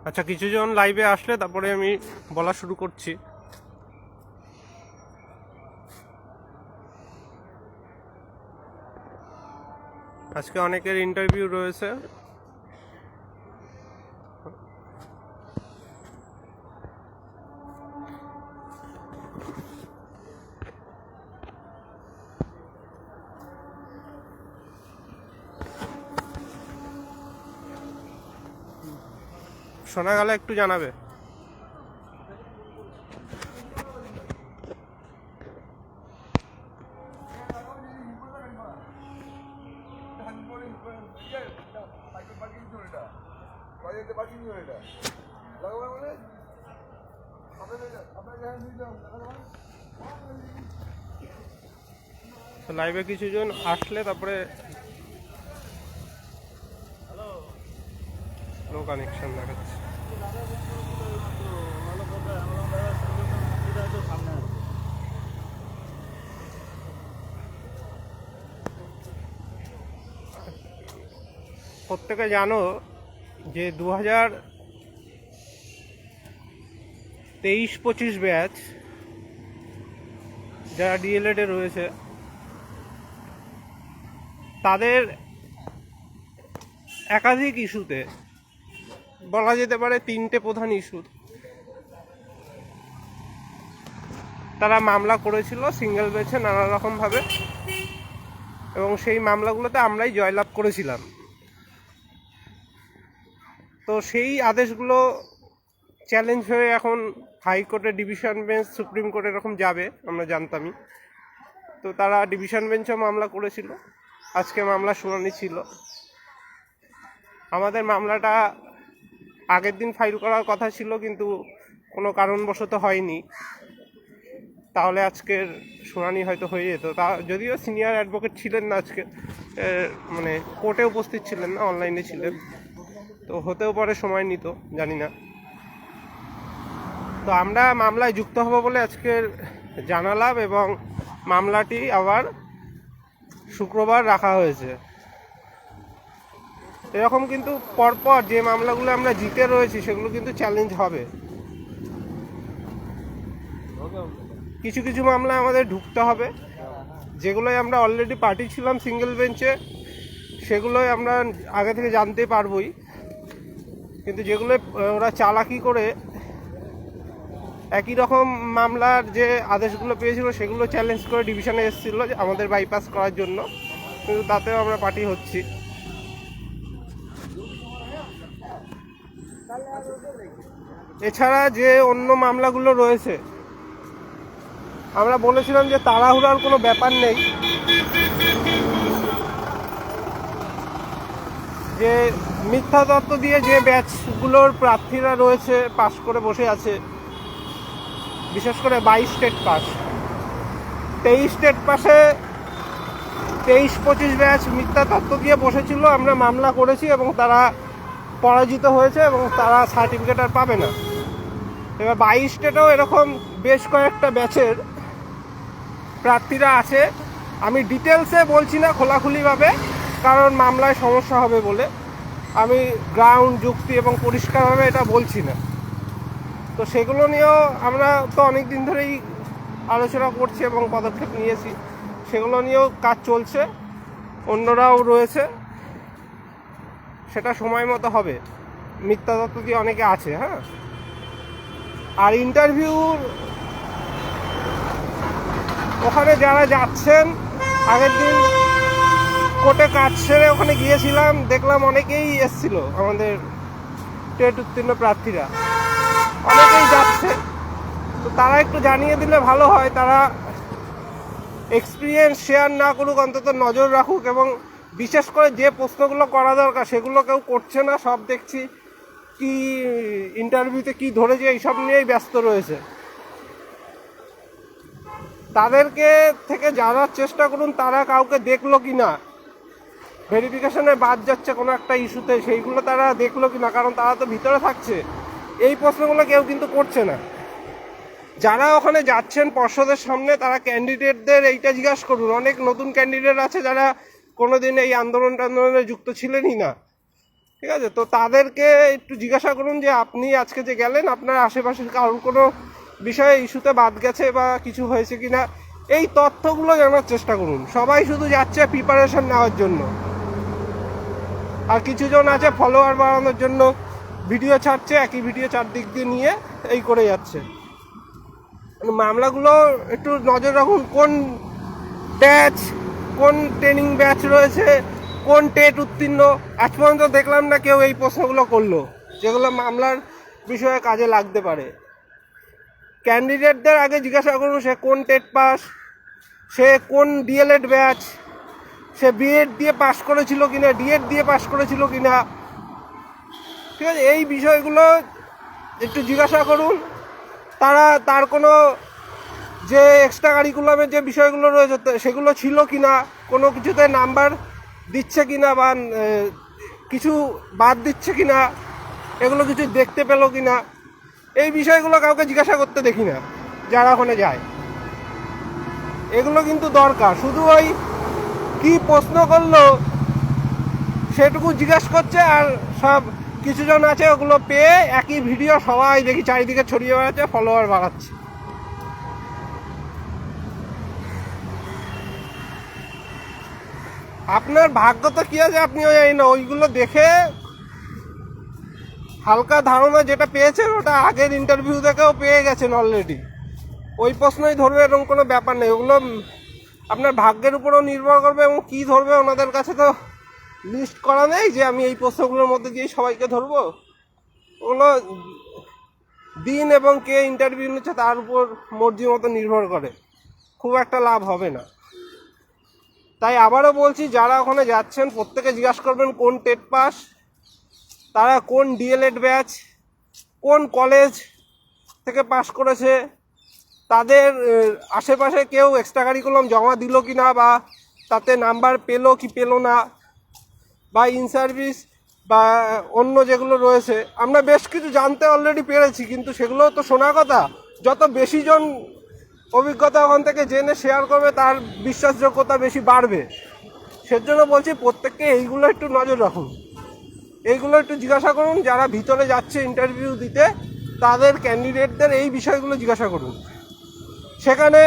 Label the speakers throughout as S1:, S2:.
S1: আচ্ছা, কিছুজন লাইভে আসলে তারপরে আমি বলা শুরু করছি। আজকে অনেকের ইন্টারভিউ রয়েছে। শোনা গেলে একটু জানাবে। লাইভে কিছুজন আসলে তারপরে নো কানেকশন দেখাচ্ছে। প্রত্যেকে জানো যে 2023-25 ব্যাচ যারা ডিএলএড এ রয়েছে তাদের একাধিক ইস্যুতে বলা যেতে পারে 3টে প্রধান ইস্যু তারা মামলা করেছিল সিঙ্গেল বেঞ্চে নানা রকমভাবে, এবং সেই মামলাগুলোতে আমরাই জয়লাভ করেছিলাম। তো সেই আদেশগুলো চ্যালেঞ্জ হয়ে এখন হাইকোর্টে ডিভিশন বেঞ্চ, সুপ্রিম কোর্ট এরকম যাবে আমরা জানতামই। তো তারা ডিভিশন বেঞ্চেও মামলা করেছিল, আজকে মামলা শুনানি ছিল। আমাদের মামলাটা আগের দিন ফাইল করার কথা ছিল, কিন্তু কোনো কারণবশত হয়নি। তাহলে আজকের শুনানি হয়তো হয়ে যেত। তা যদিও সিনিয়র অ্যাডভোকেট ছিলেন না আজকে, মানে কোর্টে উপস্থিত ছিলেন না, অনলাইনে ছিলেন, তো হতেও পারে সময় নিত, জানি না। তো আমরা মামলায় যুক্ত হব বলে আজকের জানালাম, এবং মামলাটি আবার শুক্রবার রাখা হয়েছে। এরকম কিন্তু পরপর যে মামলাগুলো আমরা জিতে রয়েছি সেগুলো কিন্তু চ্যালেঞ্জ হবে। কিছু কিছু মামলা আমাদের ঢুকতে হবে, যেগুলোই আমরা অলরেডি পার্টি ছিলাম সিঙ্গেল বেঞ্চে সেগুলোই আমরা আগে থেকে জানতে পারবই। কিন্তু যেগুলো ওরা চালাকি করে একই রকম মামলার যে আদেশগুলো পেয়েছিল সেগুলো চ্যালেঞ্জ করে ডিভিশনে এসেছিলো আমাদের বাইপাস করার জন্য, কিন্তু তাতেও আমরা পার্টি হচ্ছি। এছাড়া যে অন্য মামলাগুলো রয়েছে আমরা বলেছিলাম যে তাড়াহুড়ার কোনো ব্যাপার নেই, যে মিথ্যা তথ্য দিয়ে যে ব্যাচগুলোর প্রার্থীরা রয়েছে পাশ করে বসে আছে, বিশেষ করে 22 স্টেট পাস, 23 স্টেট পাশে 23-25 ব্যাচ মিথ্যা তথ্য দিয়ে বসেছিল। আমরা মামলা করেছি এবং তারা পরাজিত হয়েছে এবং তারা সার্টিফিকেট আর পাবে না। এবার 22 স্টেটেও এরকম বেশ কয়েকটা ব্যাচের প্রার্থীরা আছে। আমি ডিটেলসে বলছি না খোলাখুলিভাবে, কারণ মামলায় সমস্যা হবে বলে। আমি গ্রাউন্ড, যুক্তি এবং পরিষ্কারভাবে এটা বলছি না। তো সেগুলো নিয়েও আমরা তো অনেক দিন ধরেই আলোচনা করছি এবং পদক্ষেপ নিয়েছি, সেগুলো নিয়েও কাজ চলছে, অন্যরাও রয়েছে, সেটা সময় মতো হবে। মিথ্যা তথ্য দিয়ে অনেকে আছে। হ্যাঁ, আর ইন্টারভিউর ওখানে যারা যাচ্ছেন, আগের দিন কোর্টে কাজ সেরে ওখানে গিয়েছিলাম, দেখলাম অনেকেই এসছিল, আমাদের টেট উত্তীর্ণ প্রার্থীরা অনেকেই যাচ্ছে। তো তারা একটু জানিয়ে দিলে ভালো হয়, তারা এক্সপিরিয়েন্স শেয়ার না করুক, অন্তত নজর রাখুক, এবং বিশেষ করে যে প্রশ্নগুলো করা দরকার সেগুলো কেউ করছে না। সব দেখছি কি ইন্টারভিউতে কি ধরেছে এইসব নিয়েই ব্যস্ত রয়েছে। তাদেরকে থেকে জানার চেষ্টা করুন তারা কাউকে দেখলো কি না, ভেরিফিকেশনে বাদ যাচ্ছে কোনো একটা ইস্যুতে, সেইগুলো তারা দেখলো কি না, কারণ তারা তো ভিতরে থাকছে। এই প্রশ্নগুলো কেউ কিন্তু করছে না। যারা ওখানে যাচ্ছেন পর্ষদের সামনে, তারা ক্যান্ডিডেটদের এইটা জিজ্ঞাসা করুন। অনেক নতুন ক্যান্ডিডেট আছে যারা কোনোদিন এই আন্দোলনে যুক্ত ছিলেনই না, ঠিক আছে? তো তাদেরকে একটু জিজ্ঞাসা করুন যে আপনি আজকে যে গেলেন আপনার আশেপাশের কারোর কোনো বিষয়ে ইস্যুতে বাদ গেছে বা কিছু হয়েছে কিনা, এই তথ্যগুলো জানার চেষ্টা করুন। সবাই শুধু যাচ্ছে প্রিপারেশন নেওয়ার জন্য, আর কিছুজন আছে ফলোয়ার বাড়ানোর জন্য ভিডিও ছাড়ছে, একই ভিডিও চারদিক দিয়ে নিয়ে এই করে যাচ্ছে। মামলাগুলো একটু নজর রাখুন, কোন ব্যাচ, কোন ট্রেনিং ব্যাচ রয়েছে, কোন টেট উত্তীর্ণ। আজ পর্যন্ত দেখলাম না কেউ এই প্রশ্নগুলো করলো যেগুলো মামলার বিষয়ে কাজে লাগতে পারে। ক্যান্ডিডেটদের আগে জিজ্ঞাসা করুন সে কোন টেট পাস, সে কোন ডিএলএড ব্যাচ, সে বিএড দিয়ে পাস করেছিল কিনা, ডিএড দিয়ে পাস করেছিল কিনা। ঠিক আছে, এই বিষয়গুলো একটু জিজ্ঞাসা করুন। তার কোনো যে এক্সট্রা কারিকুলামের যে বিষয়গুলো রয়েছে সেগুলো ছিল কিনা, কোনো কিছুতে নাম্বার দিচ্ছে কিনা বা কিছু বাদ দিচ্ছে কিনা, এগুলো কিছু দেখতে পেলো কিনা, এই বিষয়গুলো কাউকে জিজ্ঞাসা করতে দেখি না যারা ওখানে যায়। এগুলো কিন্তু দরকার। শুধু ওই কি প্রশ্ন করলো সেটুকু জিজ্ঞাসা করছে, আর সব কিছুজন আছে ওগুলো পেয়ে একই ভিডিও সবাই দেখি চারিদিকে ছড়িয়ে বেড়াচ্ছে, ফলোয়ার বাড়াচ্ছে। আপনার ভাগ্য তো কি আছে আপনিও জানি না। ওইগুলো দেখে হালকা ধারণা যেটা পেয়েছেন ওটা আগের ইন্টারভিউ থেকেও পেয়ে গেছেন অলরেডি। ওই প্রশ্নই ধরবে এরকম কোনো ব্যাপার নেই। ওগুলো আপনার ভাগ্যের উপরেও নির্ভর করবে, এবং কী ধরবে ওনাদের কাছে তো লিস্ট করা নেই যে আমি এই প্রশ্নগুলোর মধ্যে দিয়েই সবাইকে ধরবো। ওগুলো দিন এবং কে ইন্টারভিউ নিচ্ছে তার উপর মর্জি মতো নির্ভর করে, খুব একটা লাভ হবে না। তাই আবারও বলছি, যারা ওখানে যাচ্ছেন প্রত্যেকে জিজ্ঞাসা করবেন কোন টেট পাস, তারা কোন ডিএলএড ব্যাচ, কোন কলেজ থেকে পাস করেছে, তাদের আশেপাশে কেউ এক্সট্রা কারিকুলাম জমা দিল কি না, বা তাতে নাম্বার পেলো কি পেলো না, বা ইন সার্ভিস বা অন্য যেগুলো রয়েছে। আমরা বেশ কিছু জানতে অলরেডি পেরেছি, কিন্তু সেগুলো তো শোনা কথা। যত বেশি জন অভিজ্ঞতা ওখান থেকে জেনে শেয়ার করবে তার বিশ্বাসযোগ্যতা বেশি বাড়বে। সেজন্য বলছি প্রত্যেককে এইগুলো একটু নজর রাখুন, এইগুলো একটু জিজ্ঞাসা করুন। যারা ভিতরে যাচ্ছে ইন্টারভিউ দিতে তাদের ক্যান্ডিডেটদের এই বিষয়গুলো জিজ্ঞাসা করুন। সেখানে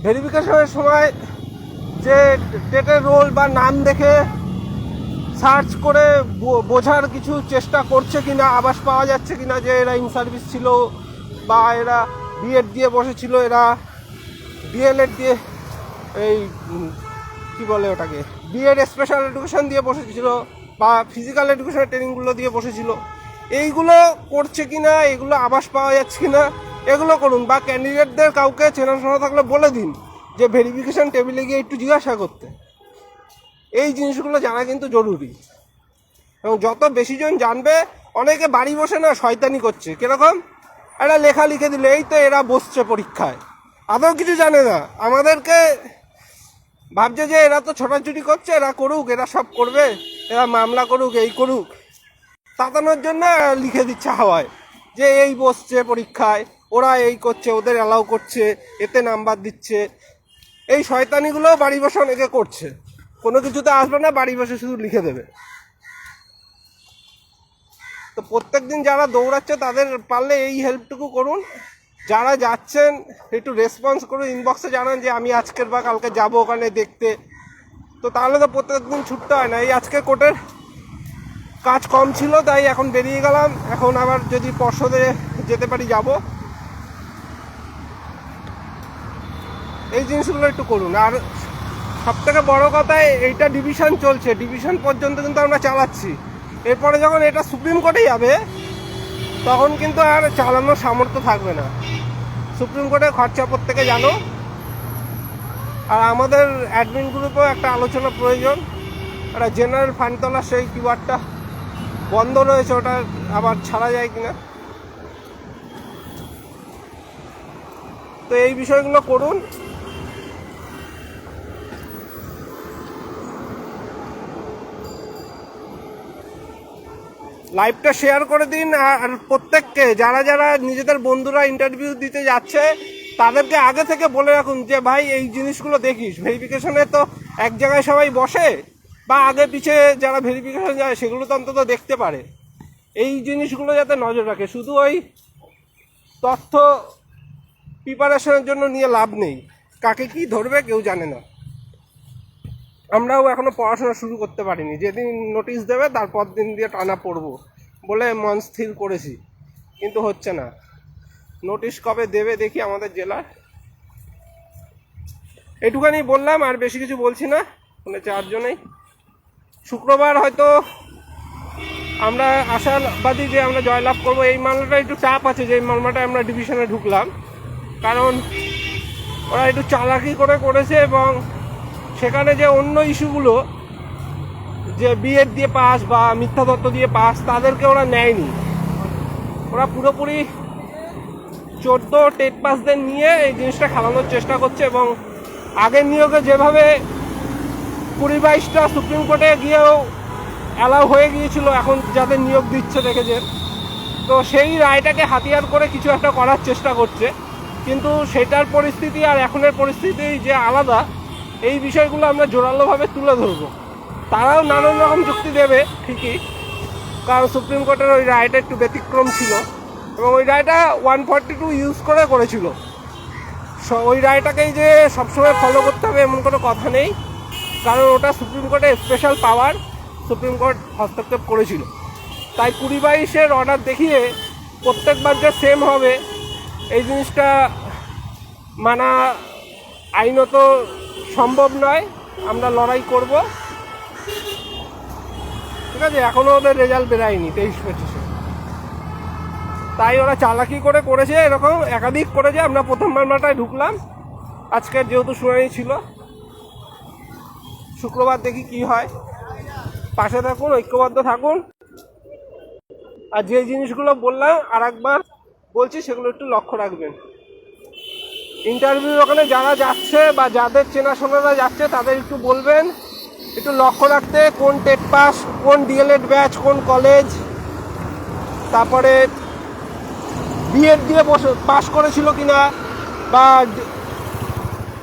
S1: ভেরিফিকেশনের সময় যে টেটের রোল বা নাম দেখে সার্চ করে বোঝার কিছু চেষ্টা করছে কিনা, আভাস পাওয়া যাচ্ছে কিনা যে এরা ইন সার্ভিস ছিল, বা এরা বিএড দিয়ে বসেছিল, এরা ডিএলএড দিয়ে এই কি বলে ওটাকে বিএড স্পেশাল এডুকেশন দিয়ে বসেছিল, বা ফিজিক্যাল এডুকেশনের ট্রেনিংগুলো দিয়ে বসেছিল, এইগুলো করছে কিনা, এগুলো আভাস পাওয়া যাচ্ছে কিনা, এগুলো করুন। বা ক্যান্ডিডেটদের কাউকে চেনাশোনা থাকলে বলে দিন যে ভেরিফিকেশন টেবিলে গিয়ে একটু জিজ্ঞাসা করতে। এই জিনিসগুলো জানা কিন্তু জরুরি, এবং যত বেশি জন জানবে। অনেকে বাড়ি বসে না শয়তানি করছে, কিরকম একটা লেখা লিখে দিলে এই তো এরা বসছে পরীক্ষায়, আদৌ কিছু জানে না। আমাদেরকে ভাবছে যে এরা তো ছোটাছুটি করছে, এরা করুক, এরা সব করবে, এরা মামলা করুক, এই করুক, তাতানোর জন্য লিখে দিচ্ছে হাওয়ায় যে এই বসছে পরীক্ষায়, ওরা এই করছে, ওদের অ্যালাউ করছে, এতে নাম্বার দিচ্ছে। এই শয়তানিগুলো বাড়ি বসে অনেকে করছে, কোনো কিছুতে আসবে না, বাড়ি বসে শুধু লিখে দেবে। তো প্রত্যেক দিন যারা দৌড়াচ্ছে তাদের পারলে এই হেল্পটুকু করুন। যারা যাচ্ছেন একটু রেসপন্স করুন, ইনবক্সে জানান যে আমি আজকের বা কালকে যাব ওখানে দেখতে। তো তাহলে তো প্রত্যেক দিন ছুটতে হয় না। এই আজকে কোর্টের কাজ কম ছিল তাই এখন বেরিয়ে গেলাম, এখন আবার যদি পর্ষদে যেতে পারি যাব। এই জিনিসগুলো একটু করুন। আর সবথেকে বড় কথা, এইটা ডিভিশন চলছে, ডিভিশন পর্যন্ত কিন্তু আমরা চালাচ্ছি। এরপরে যখন এটা সুপ্রিম কোর্টে যাবে তখন কিন্তু আর চালানোর সামর্থ্য থাকবে না। সুপ্রিম কোর্টের খরচা প্রত্যেকে জানো। আর আমাদের অ্যাডমিন গ্রুপেও একটা আলোচনা প্রয়োজন। একটা জেনারেল ফান্ড তোলার সেই কিওয়ার্ডটা বন্ধ রয়েছে, ওটা আবার ছাড়া যায় কিনা। তো এই বিষয়গুলো করুন। লাইভটা শেয়ার করে দিন। আর প্রত্যেককে যারা যারা নিজেদের বন্ধুরা ইন্টারভিউ দিতে যাচ্ছে তাদেরকে আগে থেকে বলে রাখুন যে ভাই এই জিনিসগুলো দেখিস। ভেরিফিকেশনে তো এক জায়গায় সবাই বসে, বা আগে পিছে যারা ভেরিফিকেশন যায় সেগুলো তো অন্তত দেখতে পারে। এই জিনিসগুলো যাতে নজর রাখে। শুধু ওই তথ্য প্রিপারেশনের জন্য নিয়ে লাভ নেই, কাকে কি ধরবে কেউ জানে না। আমরাও এখনো পড়াশোনা শুরু করতে পারিনি, যেদিন নোটিশ দেবে তারপর দিন দিয়ে টানা পড়বো বলে মন স্থির করেছি, কিন্তু হচ্ছে না। নোটিশ কবে দেবে দেখি আমাদের জেলার। এটুখানি বললাম, আর বেশি কিছু বলছি না। মানে 4 জনেই শুক্রবার হয়তো আমরা আশাবাদী যে আমরা জয়লাভ করবো। এই মামলাটা একটু চাপ আছে, যে এই মামলাটা আমরা ডিভিশনে ঢুকলাম, কারণ ওরা একটু চালাকি করে করেছে এবং সেখানে যে অন্য ইস্যুগুলো, যে বিএড দিয়ে পাস বা মিথ্যা তত্ত্ব দিয়ে পাস, তাদেরকে ওরা নেয়নি। ওরা পুরোপুরি 14 টেট পাসদের নিয়ে এই জিনিসটা খেলানোর চেষ্টা করছে। এবং আগের নিয়োগে যেভাবে 20-22টা সুপ্রিম কোর্টে গিয়েও অ্যালাউ হয়ে গিয়েছিল, এখন যাদের নিয়োগ দিচ্ছে দেখেছেন, তো সেই রায়টাকে হাতিয়ার করে কিছু একটা করার চেষ্টা করছে। কিন্তু সেটার পরিস্থিতি আর এখনের পরিস্থিতি যে আলাদা, এই বিষয়গুলো আমরা জোরালোভাবে তুলে ধরবো। তারাও নানান রকম যুক্তি দেবে ঠিকই, কারণ সুপ্রিম কোর্টের ওই রায়টা একটু ব্যতিক্রম ছিল এবং ওই রায়টা 142 ইউজ করেছিল। ওই রায়টাকেই যে সবসময় ফলো করতে হবে এমন কোনো কথা নেই, কারণ ওটা সুপ্রিম কোর্টের স্পেশাল পাওয়ার, সুপ্রিম কোর্ট হস্তক্ষেপ করেছিল। তাই 20-22-এর অর্ডার দেখিয়ে প্রত্যেকবার যে সেম হবে এই জিনিসটা মানা আইনত সম্ভব নয়। আমরা লড়াই করব, ঠিক আছে। এখনও ওদের রেজাল্ট বেরায়নি 23-25-এ, তাই ওরা চালাকি করে করেছে। এরকম একাধিক করেছে। আমরা প্রথম মামলাটায় ঢুকলাম, আজকের যেহেতু শুনানি ছিল, শুক্রবার দেখি কি হয়। পাশে থাকুন, ঐক্যবদ্ধ থাকুন, আর যে জিনিসগুলো বললাম আর একবার বলছি সেগুলো একটু লক্ষ্য রাখবেন। ইন্টারভিউ ওখানে যারা যাচ্ছে বা যাদের চেনাশোনারা যাচ্ছে তাদের একটু বলবেন একটু লক্ষ্য রাখতে, কোন টেট পাস, কোন ডিএলএড ব্যাচ, কোন কলেজ, তারপরে বিএড দিয়ে পাস করেছিল কিনা বা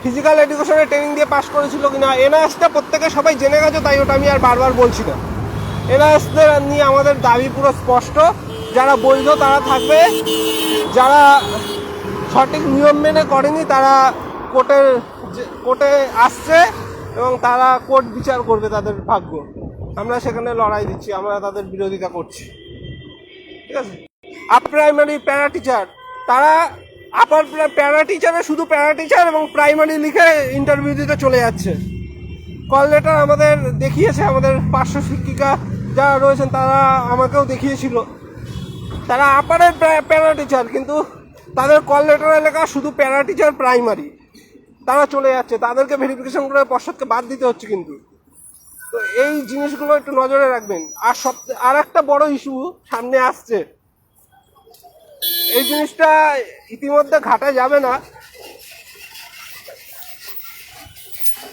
S1: ফিজিক্যাল এডুকেশনের ট্রেনিং দিয়ে পাস করেছিল কিনা। এনআইএসটা প্রত্যেকে সবাই জেনে গেছে, তাই ওটা আমি আর বারবার বলছি না। এনআইএসদের নিয়ে আমাদের দাবি পুরো স্পষ্ট। যারা বৈধ তারা থাকবে, যারা সঠিক নিয়ম মেনে করেনি তারা কোর্টে আসছে এবং তারা কোর্ট বিচার করবে তাদের ভাগ্য। আমরা সেখানে লড়াই দিচ্ছি, আমরা তাদের বিরোধিতা করছি, ঠিক আছে। আপ প্রাইমারি প্যারা টিচার, তারা আপার প্যারা টিচারে শুধু প্যারা টিচার এবং প্রাইমারি লিখে ইন্টারভিউ দিতে চলে যাচ্ছে। কল লেটার আমাদের দেখিয়েছে, আমাদের পার্শ্ব শিক্ষিকা যারা রয়েছেন তারা আমাকেও দেখিয়েছিল। তারা আপারের প্যারা টিচার, কিন্তু তাদের কল লেটারে লেখা শুধু প্যারা টিচার প্রাইমারি। তারা চলে যাচ্ছে, তাদেরকে ভেরিফিকেশন করে পর্ষদকে বাদ দিতে হচ্ছে। কিন্তু তো এই জিনিসগুলো একটু নজরে রাখবেন। আর একটা বড় ইস্যু সামনে আসছে, এই জিনিসটা ইতিমধ্যে ঘাটা যাবে না,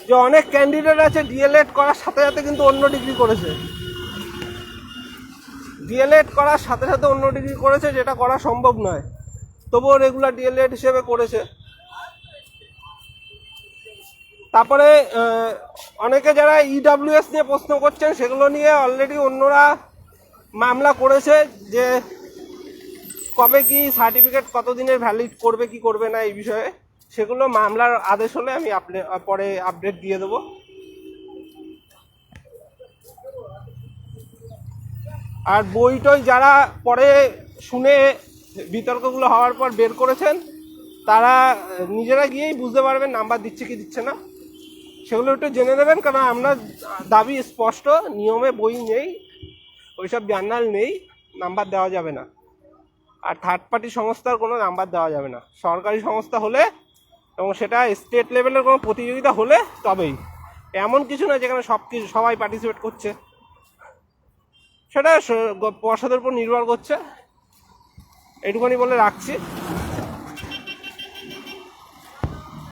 S1: যে অনেক ক্যান্ডিডেট আছে ডিএলএড করার সাথে সাথে কিন্তু অন্য ডিগ্রি করেছে। ডিএলএড করার সাথে সাথে অন্য ডিগ্রি করেছে, যেটা করা সম্ভব নয়, তবুও রেগুলার ডিএলএড হিসেবে করেছে। তারপরে অনেকে যারা ইডাব্লিউএস নিয়ে প্রশ্ন করছেন, সেগুলো নিয়ে অলরেডি অন্যরা মামলা করেছে, যে কবে কি সার্টিফিকেট কতদিনের ভ্যালিড করবে কি করবে না এই বিষয়ে। সেগুলো মামলার আদেশ হলে আমি পরে আপডেট দিয়ে দেবো। আর বইটই যারা পরে শুনে বিতর্কগুলো হওয়ার পর বের করেছেন, তারা নিজেরা গিয়েই বুঝতে পারবেন নাম্বার দিচ্ছে কি দিচ্ছে না। সেগুলো একটু জেনে নেবেন, কারণ আমরা দাবি স্পষ্ট, নিয়মে বই নেই, ওইসব জার্নাল নেই, নাম্বার দেওয়া যাবে না। আর থার্ড পার্টি সংস্থার কোনো নাম্বার দেওয়া যাবে না। সরকারি সংস্থা হলে এবং সেটা স্টেট লেভেলের কোনো প্রতিযোগিতা হলে তবেই। এমন কিছু না যেখানে সবাই পার্টিসিপেট করছে, সেটা পর্ষদের উপর নির্ভর করছে। এটুকুনি বলে রাখছি।